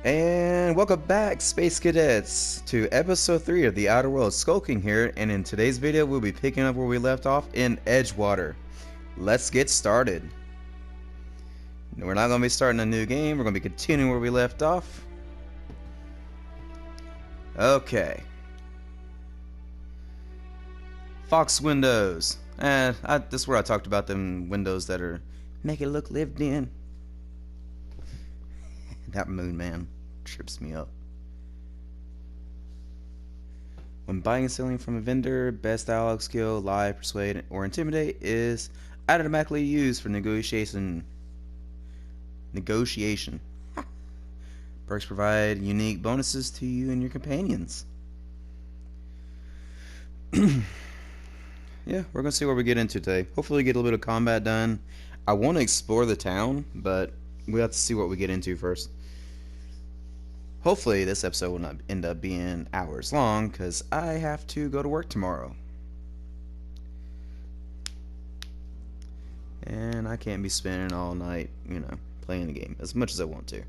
And welcome back, Space Cadets, to episode 3 of the Outer Worlds. SkulKing here, and in today's video, we'll be picking up where we left off in Edgewater. Let's get started. We're not going to be starting a new game, we're going to be continuing where we left off. Okay. Fox windows. This is where I talked about them windows that are make it look lived in. That moon man trips me up. When buying and selling from a vendor, best dialogue skill, lie, persuade, or intimidate is automatically used for negotiation. Perks provide unique bonuses to you and your companions. Yeah, we're gonna see what we get into today. Hopefully get a little bit of combat done. I want to explore the town, but we have to see what we get into first. Hopefully this episode will not end up being hours long, because I have to go to work tomorrow. And I can't be spending all night, playing the game as much as I want to.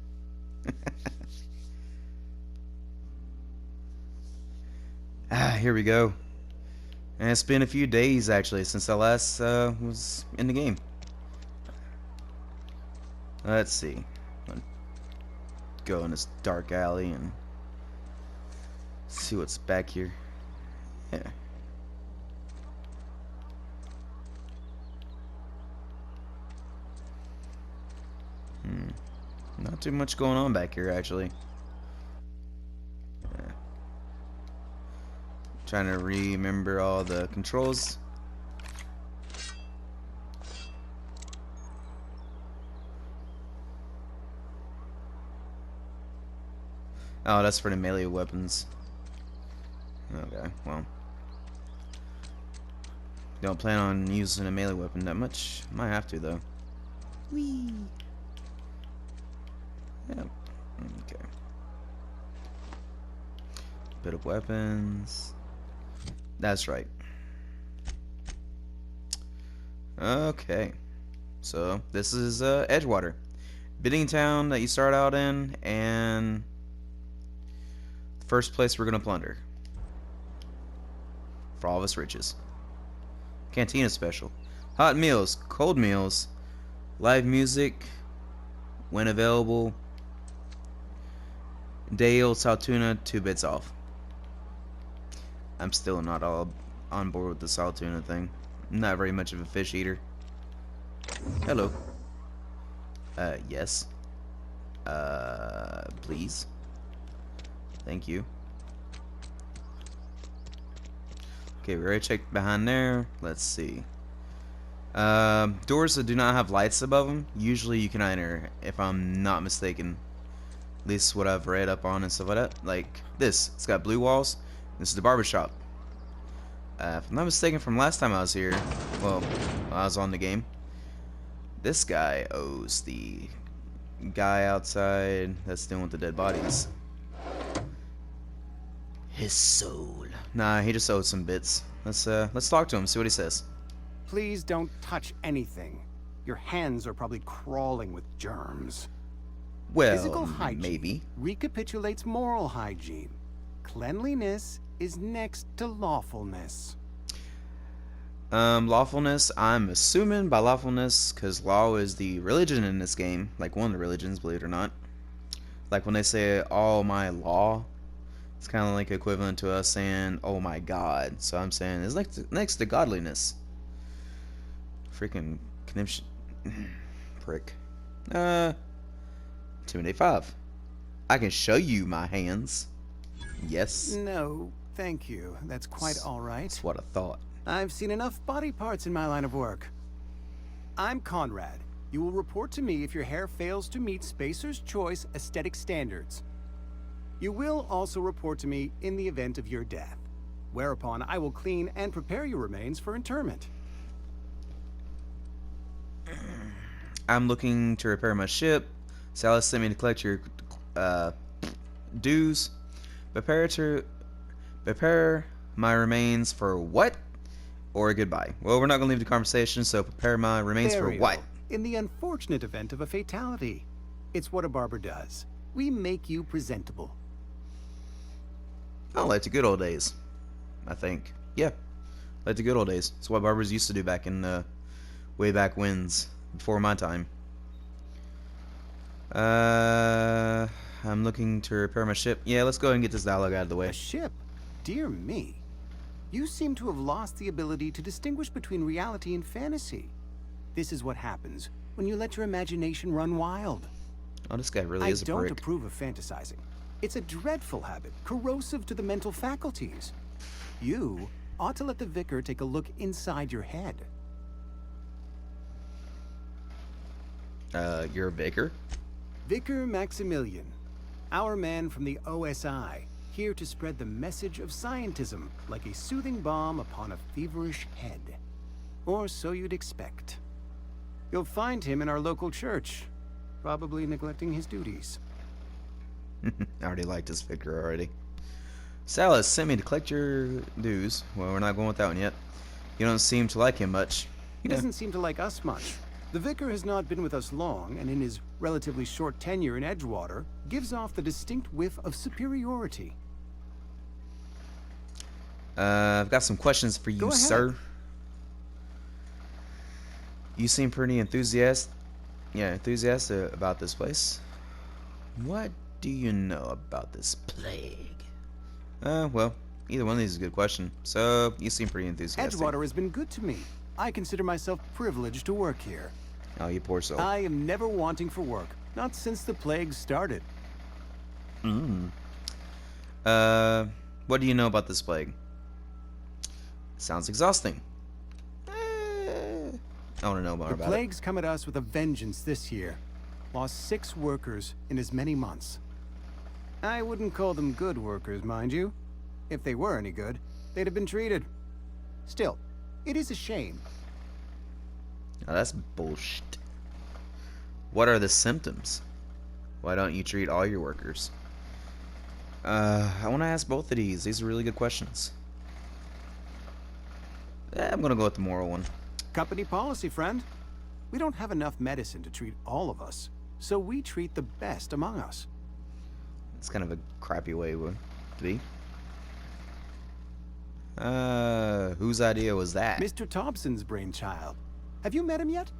Here we go. And it's been a few days, actually, since I last was in the game. Let's see. Go in this dark alley and see what's back here. Yeah. Not too much going on back here, actually. Yeah. Trying to remember all the controls. Oh, that's for the melee weapons. Okay, well. Don't plan on using a melee weapon that much. Might have to, though. Whee! Yep. Okay. Bit of weapons. That's right. Okay. So, this is Edgewater. Bidding town that you start out in, and first place we're gonna plunder. For all of us riches. Cantina special. Hot meals, cold meals, live music, when available. Day old salt tuna, 2 bits off. I'm still not all on board with the salt tuna thing. I'm not very much of a fish eater. Hello. Yes. Please. Thank you. Okay, we already checked behind there. Let's see. Doors that do not have lights above them, usually you can enter, if I'm not mistaken. At least what I've read up on and stuff like that. Like this. It's got blue walls. This is the barbershop. If I'm not mistaken, from last time I was here, well, I was on the game, this guy owes the guy outside that's dealing with the dead bodies his soul. Nah, he just owed some bits. Let's talk to him, see what he says. Please don't touch anything. Your hands are probably crawling with germs. Well, Physical hygiene maybe. recapitulates moral hygiene. Cleanliness is next to lawfulness. Lawfulness, I'm assuming by lawfulness, because law is the religion in this game, like one of the religions, believe it or not. Like when they say, all my law, it's kind of like equivalent to us saying, oh my God. So I'm saying, it's like next to godliness. Freaking conniption. Prick. Intimidate 5. I can show you my hands. Yes. No, thank you. That's quite all right. That's what I thought. I've seen enough body parts in my line of work. I'm Conrad. You will report to me if your hair fails to meet Spacer's Choice aesthetic standards. You will also report to me in the event of your death, whereupon I will clean and prepare your remains for interment. I'm looking to repair my ship. Salas sent me to collect your dues. Prepare my remains for what? Or goodbye. Well, we're not going to leave the conversation, so prepare my remains for what? In the unfortunate event of a fatality. It's what a barber does. We make you presentable. Oh, like the good old days, I think. Yeah, like the good old days. It's what barbers used to do back in way back when's before my time. I'm looking to repair my ship. Yeah, let's go ahead and get this dialogue out of the way. A ship? Dear me. You seem to have lost the ability to distinguish between reality and fantasy. This is what happens when you let your imagination run wild. Oh, this guy really is a I don't prick. approve of fantasizing. It's a dreadful habit, corrosive to the mental faculties. You ought to let the vicar take a look inside your head. You're a baker? Vicar Maximilian, our man from the OSI, here to spread the message of scientism like a soothing balm upon a feverish head. Or so you'd expect. You'll find him in our local church, probably neglecting his duties. I already liked this vicar already. Salas sent me to collect your dues. Well, we're not going with that one yet. You don't seem to like him much. He doesn't seem to like us much. The vicar has not been with us long, and in his relatively short tenure in Edgewater, gives off the distinct whiff of superiority. I've got some questions for you, sir. You seem pretty enthusiastic about this place. What do you know about this plague? Well, either one of these is a good question. So, you seem pretty enthusiastic. Edgewater has been good to me. I consider myself privileged to work here. Oh, you poor soul. I am never wanting for work, not since the plague started. What do you know about this plague? Sounds exhausting. I want to know more about it. The plague's come at us with a vengeance this year. Lost 6 workers in as many months. I wouldn't call them good workers, mind you. If they were any good, they'd have been treated. Still, it is a shame. Now that's bullshit. What are the symptoms? Why don't you treat all your workers? I want to ask both of these. These are really good questions. I'm gonna go with the moral one. Company policy, friend. We don't have enough medicine to treat all of us, so we treat the best among us. It's kind of a crappy way to be. Whose idea was that? Mr. Thompson's brainchild. Have you met him yet?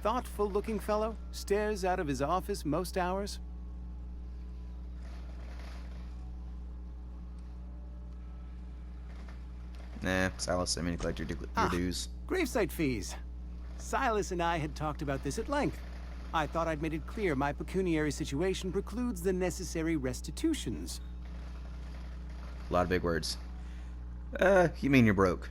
Thoughtful-looking fellow, stares out of his office most hours. Nah, Silas sent me to collect your dues. Gravesite fees. Silas and I had talked about this at length. I thought I'd made it clear my pecuniary situation precludes the necessary restitutions. A lot of big words. You mean you're broke?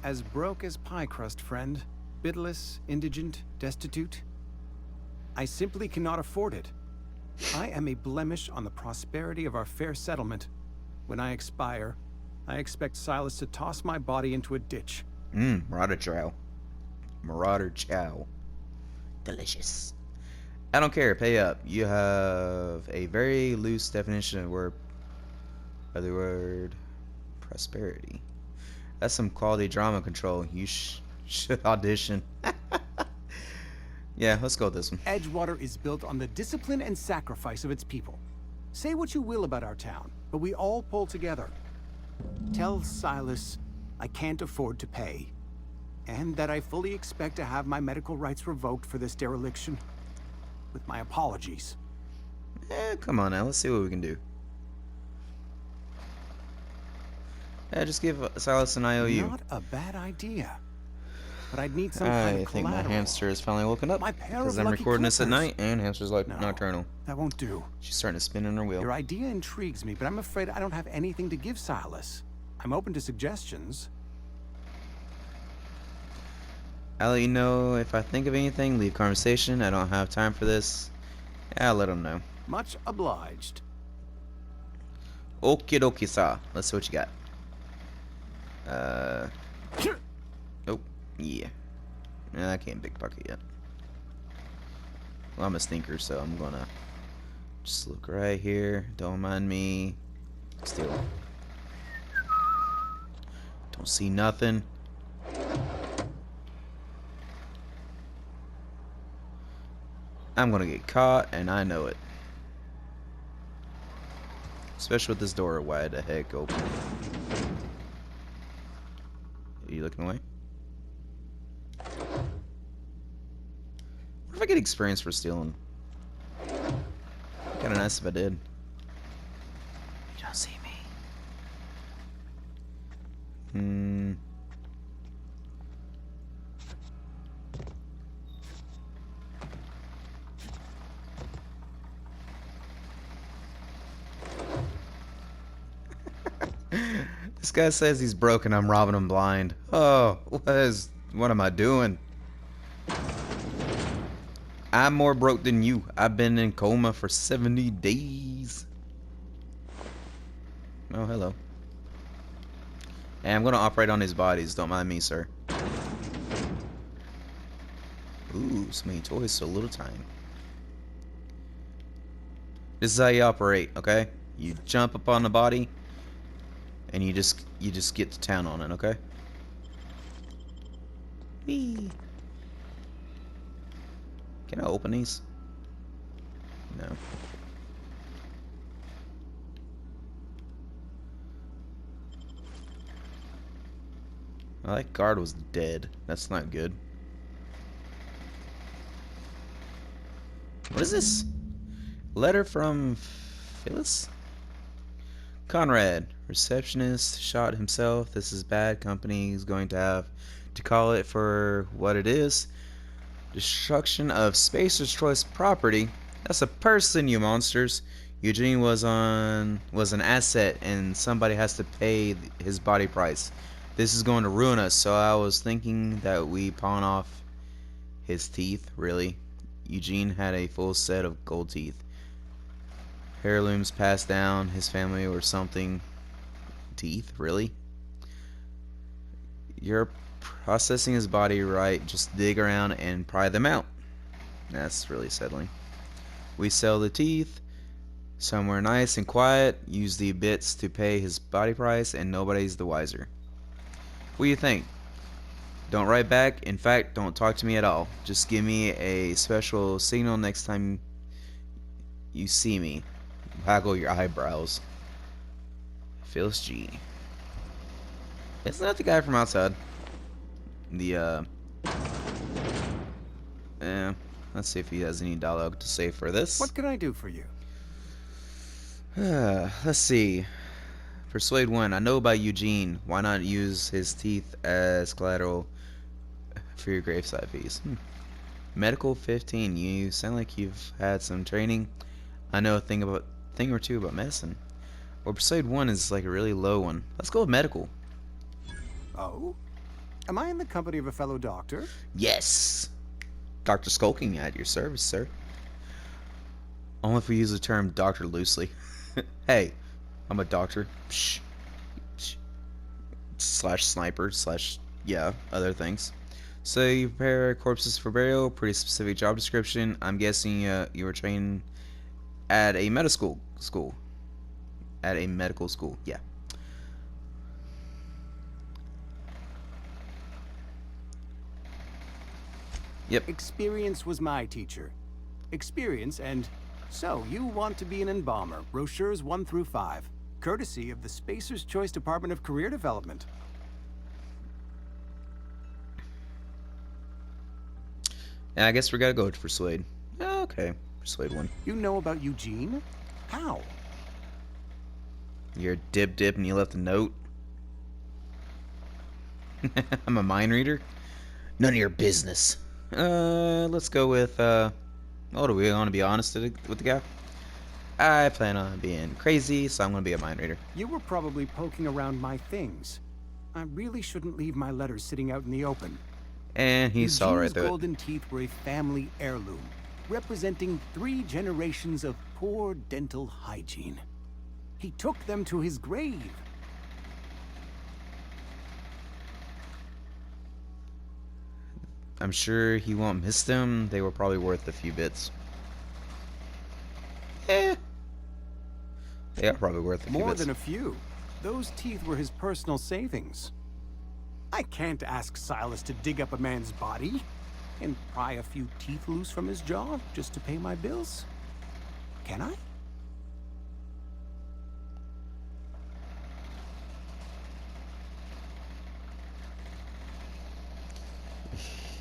As broke as pie crust, friend. Bidless, indigent, destitute. I simply cannot afford it. I am a blemish on the prosperity of our fair settlement. When I expire, I expect Silas to toss my body into a ditch. Marauder chow. Marauder chow. Delicious. I don't care, pay up. You have a very loose definition of the word prosperity. That's some quality drama control. You should audition. Yeah, let's go with this one. Edgewater is built on the discipline and sacrifice of its people. Say what you will about our town, but we all pull together. Tell Silas I can't afford to pay, and that I fully expect to have my medical rights revoked for this dereliction. With my apologies. Come on now, let's see what we can do. Just give Silas an IOU. Not a bad idea. But I'd need some kind of I think my collateral. hamster has finally woken up. My pair because of I'm lucky recording this at clippers. night, and hamster's like No, nocturnal. that won't do. She's starting to spin in her wheel. Your idea intrigues me, but I'm afraid I don't have anything to give Silas. I'm open to suggestions. I'll let you know if I think of anything. Leave conversation. I don't have time for this. I'll let him know. Much obliged. Okie dokie, sa. Let's see what you got. Oh, yeah. Nah, I can't pickpocket yet. Well, I'm a stinker, so I'm gonna just look right here. Don't mind me. Steal. Don't see nothing. I'm gonna get caught, and I know it. Especially with this door wide the heck open. Are you looking away? What if I get experience for stealing? Kinda nice if I did. You don't see me. This guy says he's broken. I'm robbing him blind. Oh, what am I doing? I'm more broke than you. I've been in coma for 70 days. Oh, hello. And I'm gonna operate on his bodies. Don't mind me, sir. Ooh, so many toys, so little time. This is how you operate, okay? You jump up on the body, and you just get to town on it, okay? Whee! Can I open these? No. Well, that guard was dead. That's not good. What is this? Letter from Phyllis? Conrad, receptionist, shot himself. This is bad. Company is going to have to call it for what it is. Destruction of Spacer's Choice property. That's a person, you monsters. Eugene was an asset, and somebody has to pay his body price. This is going to ruin us, so I was thinking that we pawn off his teeth. Really? Eugene had a full set of gold teeth. Heirlooms passed down his family or something. Teeth? Really? You're processing his body right. Just dig around and pry them out. That's really settling. We sell the teeth somewhere nice and quiet. Use the bits to pay his body price, and nobody's the wiser. What do you think? Don't write back. In fact, don't talk to me at all. Just give me a special signal next time you see me. Waggle your eyebrows. Phyllis G. Isn't that the guy from outside? Let's see if he has any dialogue to say for this. What can I do for you? Let's see. Persuade 1. I know about Eugene. Why not use his teeth as collateral for your graveside fees? Medical 15. You sound like you've had some training. I know a thing or two about medicine. Or Persuade 1 is like a really low one. Let's go with medical. Oh? Am I in the company of a fellow doctor? Yes. Dr. SkulKing at your service, sir. Only if we use the term doctor loosely. Hey, I'm a doctor. Psh. Psh. Slash sniper, slash, yeah, other things. So you prepare corpses for burial, pretty specific job description. I'm guessing you were trained at a medical school. At a medical school, yeah. Yep. Experience was my teacher. Experience, and so you want to be an embalmer. Brochures 1 through 5. Courtesy of the Spacer's Choice Department of Career Development. Yeah, I guess we gotta go to Persuade. Oh, okay. Persuade 1. You know about Eugene? How? You're a dip and you left a note. I'm a mind reader. None of your business. Let's go with, oh, do we want to be honest with the guy? I plan on being crazy, so I'm going to be a mind reader. You were probably poking around my things. I really shouldn't leave my letters sitting out in the open. And he saw right through it. Golden teeth were a family heirloom, representing 3 generations of poor dental hygiene. He took them to his grave. I'm sure he won't miss them. They were probably worth a few bits. They are probably worth a few bits. More than a few. Those teeth were his personal savings. I can't ask Silas to dig up a man's body. and pry a few teeth loose from his jaw just to pay my bills? Can I?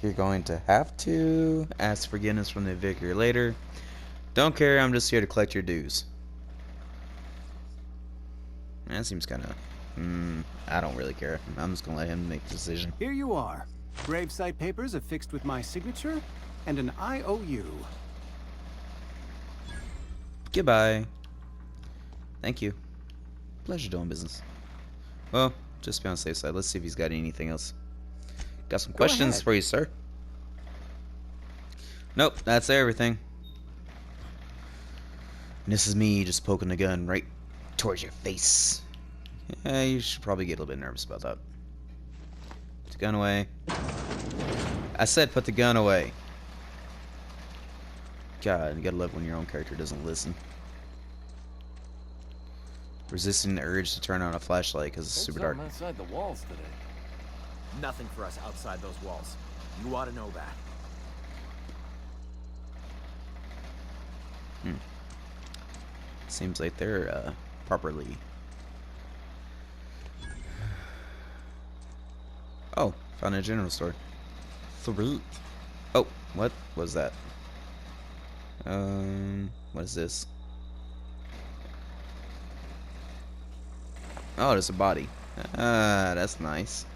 You're going to have to ask forgiveness from the vicar later. Don't care, I'm just here to collect your dues. That seems kind of... I don't really care. I'm just going to let him make the decision. Here you are. Gravesite papers affixed with my signature and an IOU. Goodbye. Thank you. Pleasure doing business. Well, just be on the safe side. Let's see if he's got anything else. Got some questions for you, sir. Nope, that's everything. And this is me just poking the gun right towards your face. Yeah, you should probably get a little bit nervous about that. Put the gun away. I said put the gun away. God, you gotta love when your own character doesn't listen. Resisting the urge to turn on a flashlight because it's super dark. Outside the walls today. Nothing for us outside those walls. You ought to know that. Seems like they're properly... Oh, found a general store. 3. Oh, what was that? What is this? Oh, there's a body. That's nice.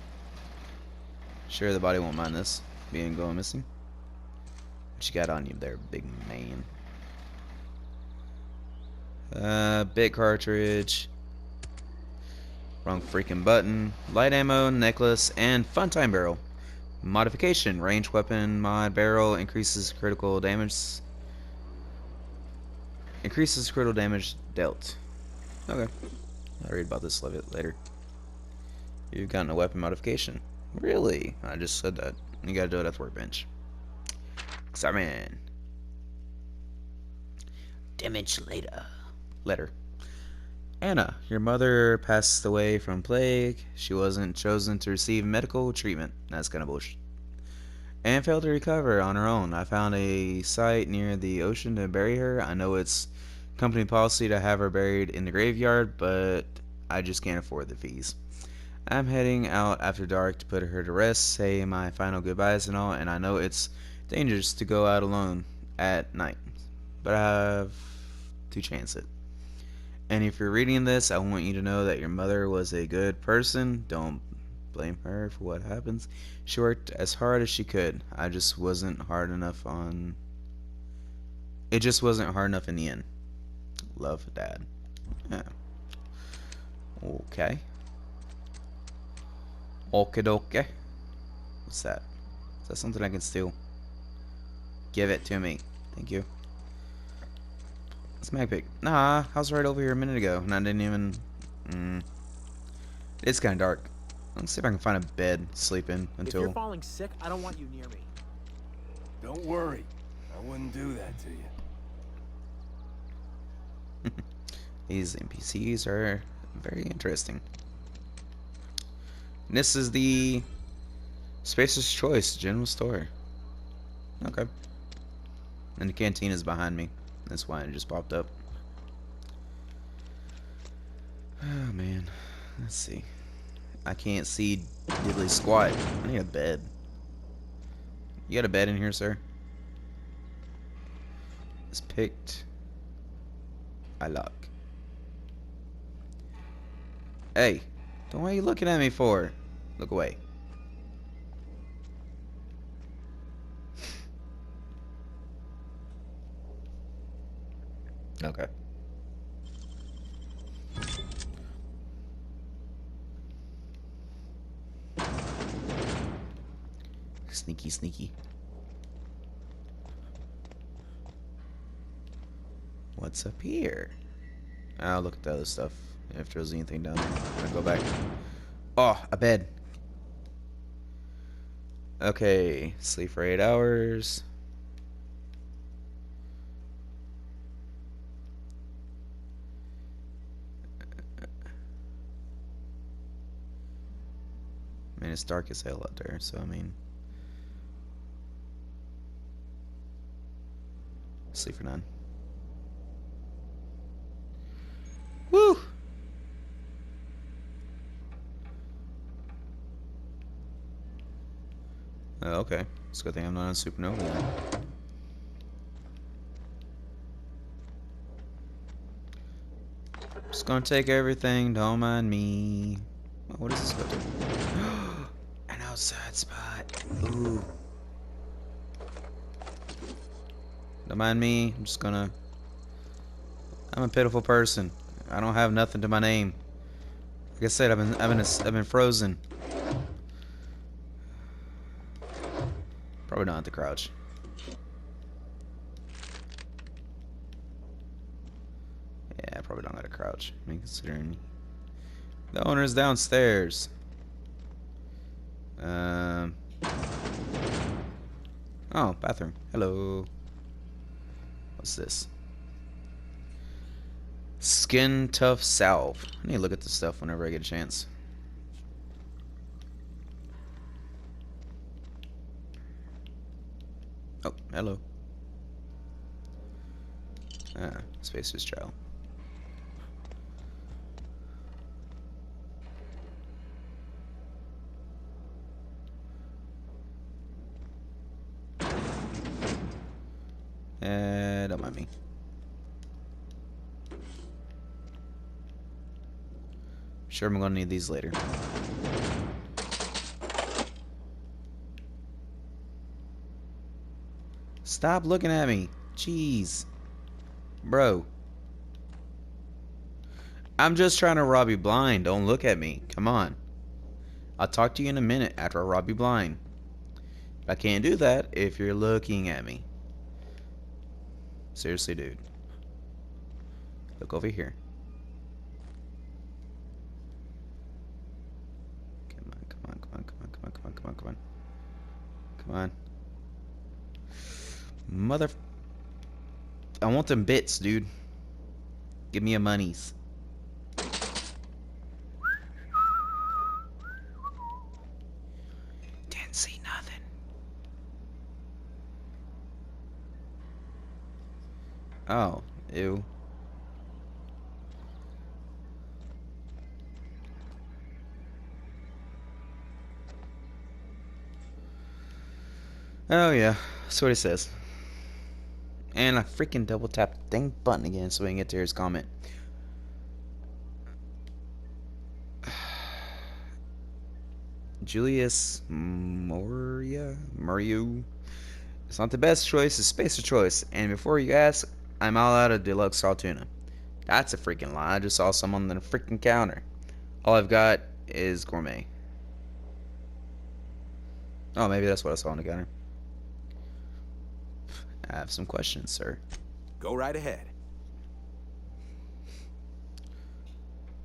Sure, the body won't mind this being going missing. What you got on you there, big man? Bit cartridge. Wrong freaking button. Light ammo, necklace, and fun time barrel. Modification. Range weapon mod barrel increases critical damage. Increases critical damage dealt. Okay. I'll read about this a little bit later. You've gotten a weapon modification. Really? I just said that. You gotta do it at the workbench. Examine. Damage later. Letter. Anna, your mother passed away from plague. She wasn't chosen to receive medical treatment. That's kind of bullshit. And failed to recover on her own. I found a site near the ocean to bury her. I know it's company policy to have her buried in the graveyard, but I just can't afford the fees. I'm heading out after dark to put her to rest, say my final goodbyes and all, and I know it's dangerous to go out alone at night, but I have to chance it. And if you're reading this, I want you to know that your mother was a good person. Don't blame her for what happens. She worked as hard as she could. It just wasn't hard enough in the end. Love, Dad. Yeah. Okay. Okie. What's that? Is that something I can steal? Give it to me. Thank you. It's mag pick. Nah, I was right over here a minute ago, and I didn't even... It's kind of dark. Let's see if I can find a bed to sleep in until... If you're falling sick, I don't want you near me. Don't worry. I wouldn't do that to you. These NPCs are very interesting. And this is the Spacer's Choice General Store. Okay. And the canteen is behind me. That's why it just popped up. Oh man. Let's see. I can't see diddly squat. I need a bed. You got a bed in here, sir? It's picked. I lock. Hey, what are you looking at me for? Look away. Okay. Sneaky, sneaky. What's up here? I'll look at the other stuff. If there's anything down there, I'll go back. Oh, a bed. Okay, sleep for 8 hours. I mean, it's dark as hell out there, so I mean... Sleep for none. Woo! Oh, okay. It's a good thing I'm not on supernova then. Just gonna take everything, don't mind me. Oh, what is this go to? An outside spot. Ooh. Don't mind me. I'm just gonna. I'm a pitiful person. I don't have nothing to my name. Like I said, I've been frozen. Probably not at the crouch. Yeah, I probably don't gotta crouch. I mean, considering the owner's downstairs. Oh, bathroom. Hello. What's this? Skin Tough Salve. I need to look at this stuff whenever I get a chance. Oh, hello. Ah, Spacer's Child. Don't mind me. Sure, I'm gonna need these later. Stop looking at me. Jeez. Bro. I'm just trying to rob you blind. Don't look at me. Come on. I'll talk to you in a minute after I rob you blind. I can't do that if you're looking at me. Seriously, dude. Look over here. Come on, come on, come on, come on, come on, come on, come on, come on. Come on. Mother... I want them bits, dude. Give me your monies. Didn't see nothing. Oh, ew. Oh yeah, that's what he says. And I freaking double tap the dang button again so we can get to his comment. Julius Mario. It's not the best choice, it's Spacer choice. And before you ask, I'm all out of deluxe salt tuna. That's a freaking lie. I just saw some on the freaking counter. All I've got is gourmet. Oh, maybe that's what I saw on the counter. I have some questions, sir. Go right ahead.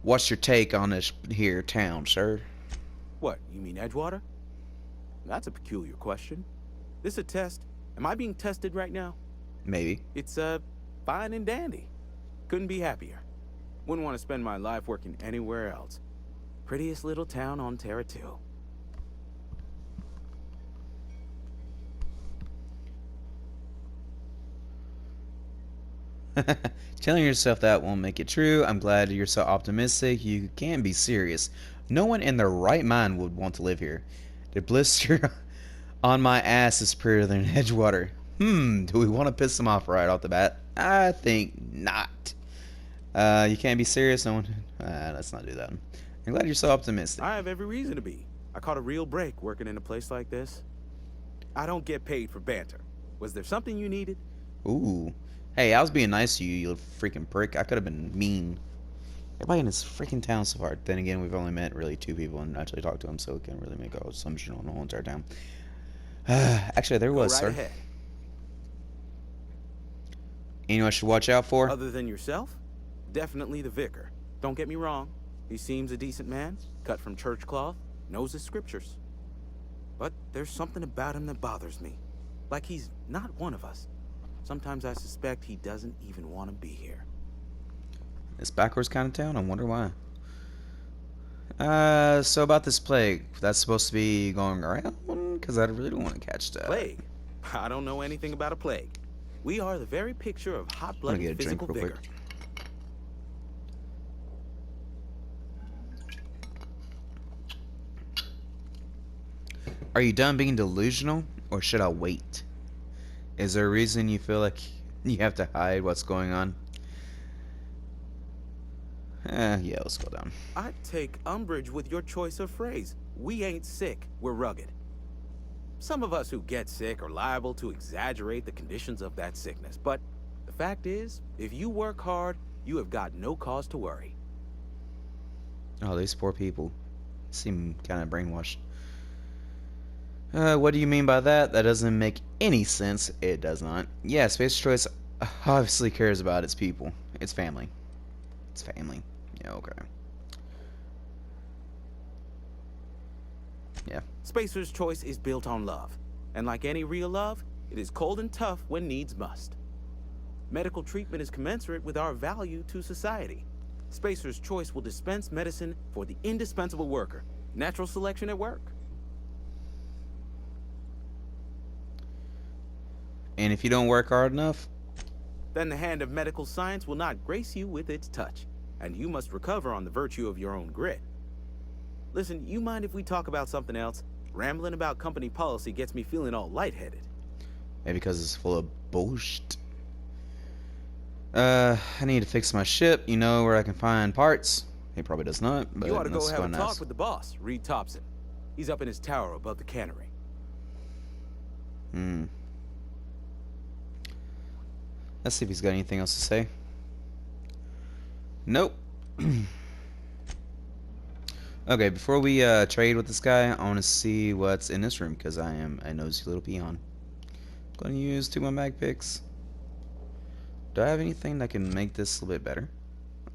What's your take on this here town, sir? What, you mean Edgewater? That's a peculiar question. This a test? Am I being tested right now? Maybe. It's, fine and dandy. Couldn't be happier. Wouldn't want to spend my life working anywhere else. Prettiest little town on Terra 2. Telling yourself that won't make it true. I'm glad you're so optimistic. You can be serious. No one in their right mind would want to live here. The blister on my ass is prettier than Edgewater. Do we want to piss them off right off the bat? I think not. You can't be serious. No one. Let's not do that. I'm glad you're so optimistic. I have every reason to be. I caught a real break working in a place like this. I don't get paid for banter. Was there something you needed? Ooh. Hey, I was being nice to you, you freaking prick. I could have been mean. Everybody in this freaking town so far. Then again, we've only met really 2 people and actually talked to them, so we can't really make an assumption on the whole entire town. Actually, there was, Go right sir. ahead. Anyone I should watch out for? Other than yourself? Definitely the vicar. Don't get me wrong. He seems a decent man, cut from church cloth, knows his scriptures. But there's something about him that bothers me. Like he's not one of us. Sometimes I suspect he doesn't even want to be here. This backwards kind of town? I wonder why. So about this plague. That's supposed to be going around? Because I really don't want to catch that. Plague? I don't know anything about a plague. We are the very picture of I'm gonna hot-blooded get a drink physical real quick. vigor. Are you done being delusional, or should I wait? Is there a reason you feel like you have to hide what's going on? Yeah, let's go down. I take umbrage with your choice of phrase. We ain't sick, we're rugged. Some of us who get sick are liable to exaggerate the conditions of that sickness, but the fact is, if you work hard, you have got no cause to worry. Oh, these poor people seem kind of brainwashed. What do you mean by that? That doesn't make any sense. It does not. Yeah, Space Choice obviously cares about its people. Its family. Its family. Yeah, okay. Yeah. Spacer's choice is built on love, and like any real love, it is cold and tough when needs must. Medical treatment is commensurate with our value to society. Spacer's choice will dispense medicine for the indispensable worker. Natural selection at work. And if you don't work hard enough, Then the hand of medical science will not grace you with its touch, and you must recover on the virtue of your own grit. Listen, you mind if we talk about something else? Rambling about company policy gets me feeling all lightheaded. maybe because it's full of bullshit. I need to fix my ship. You know where I can find parts? He probably does not, but You ought to go let's have a and talk ask. with the boss, Reed Thompson. He's up in his tower above the cannery. Let's see if he's got anything else to say. Nope. Okay, before we trade with this guy, I want to see what's in this room because I am a nosy little peon. Going to use 2 of my mag picks. Do I have anything that can make this a little bit better?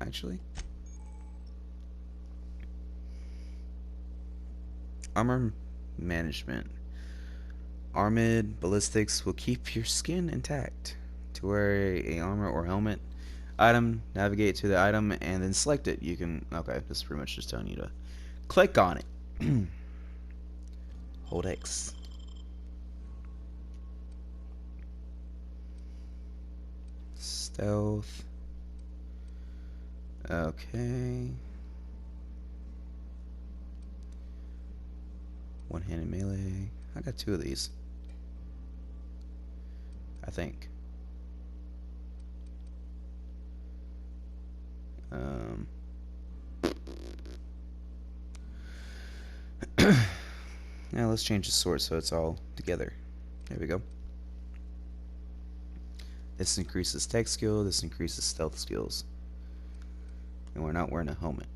Actually, armor management. Armored ballistics will keep your skin intact. To wear a armor or helmet item, navigate to the item and then select it. You can, okay, this is pretty much just telling you to click on it. Hold X. Stealth. Okay. One-handed melee. I got 2 of these, I think. Now let's change the sword so it's all together. There we go. This increases tech skill, this increases stealth skills. And we're not wearing a helmet.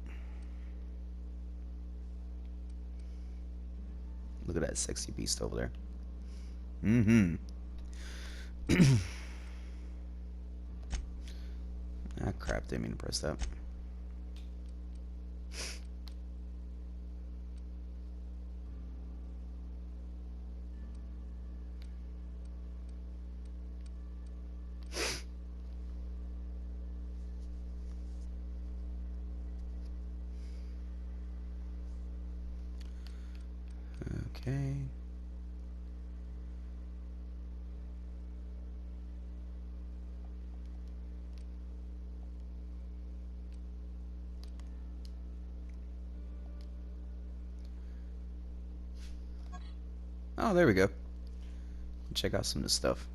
Look at that sexy beast over there. Ah, crap, didn't mean to press that. Okay. Oh, there we go. Check out some of this stuff.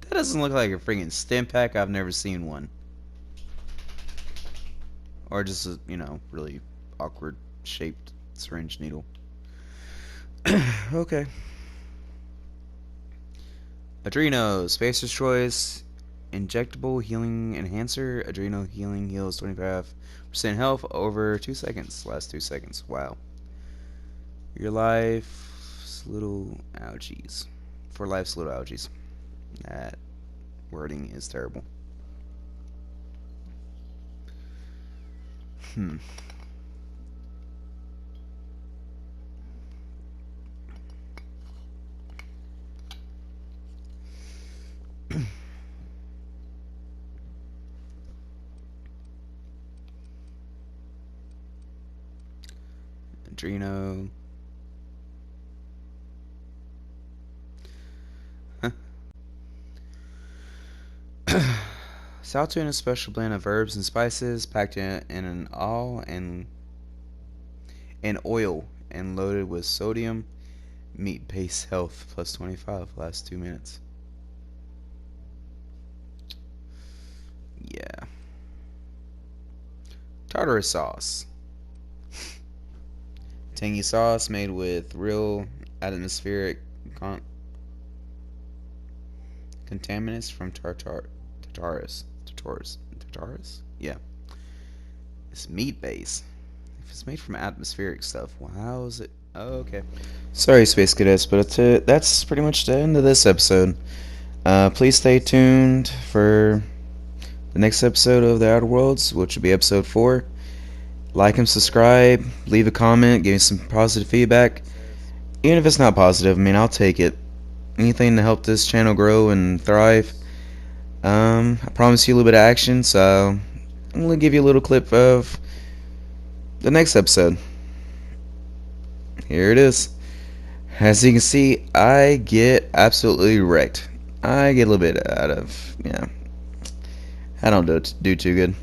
That doesn't look like a freaking stim pack. I've never seen one. Or just a, you know, really awkward shaped syringe needle. Okay. Adreno, Spacer's Choice, injectable healing enhancer. Adreno healing heals 25% health over 2 seconds. Last 2 seconds. Wow. Your life's little ouchies. For life's little ouchies. That wording is terrible. Adreno. Salted in a special blend of herbs and spices, packed in an all and oil, and loaded with sodium. Meat base health plus 25 last 2 minutes. Yeah. Tartar sauce. Tangy sauce made with real atmospheric contaminants from tartarus. Yeah. It's meat base. If it's made from atmospheric stuff, well, how is it? Oh, okay. Sorry, Space Cadets, but that's pretty much the end of this episode. Please stay tuned for the next episode of The Outer Worlds, which will be episode 4. Like and subscribe, leave a comment, give me some positive feedback. Even if it's not positive, I mean, I'll take it. Anything to help this channel grow and thrive. I promise you a little bit of action, so I'm going to give you a little clip of the next episode. Here it is. As you can see, I get absolutely wrecked. I get a little bit out of, yeah. I don't do too good.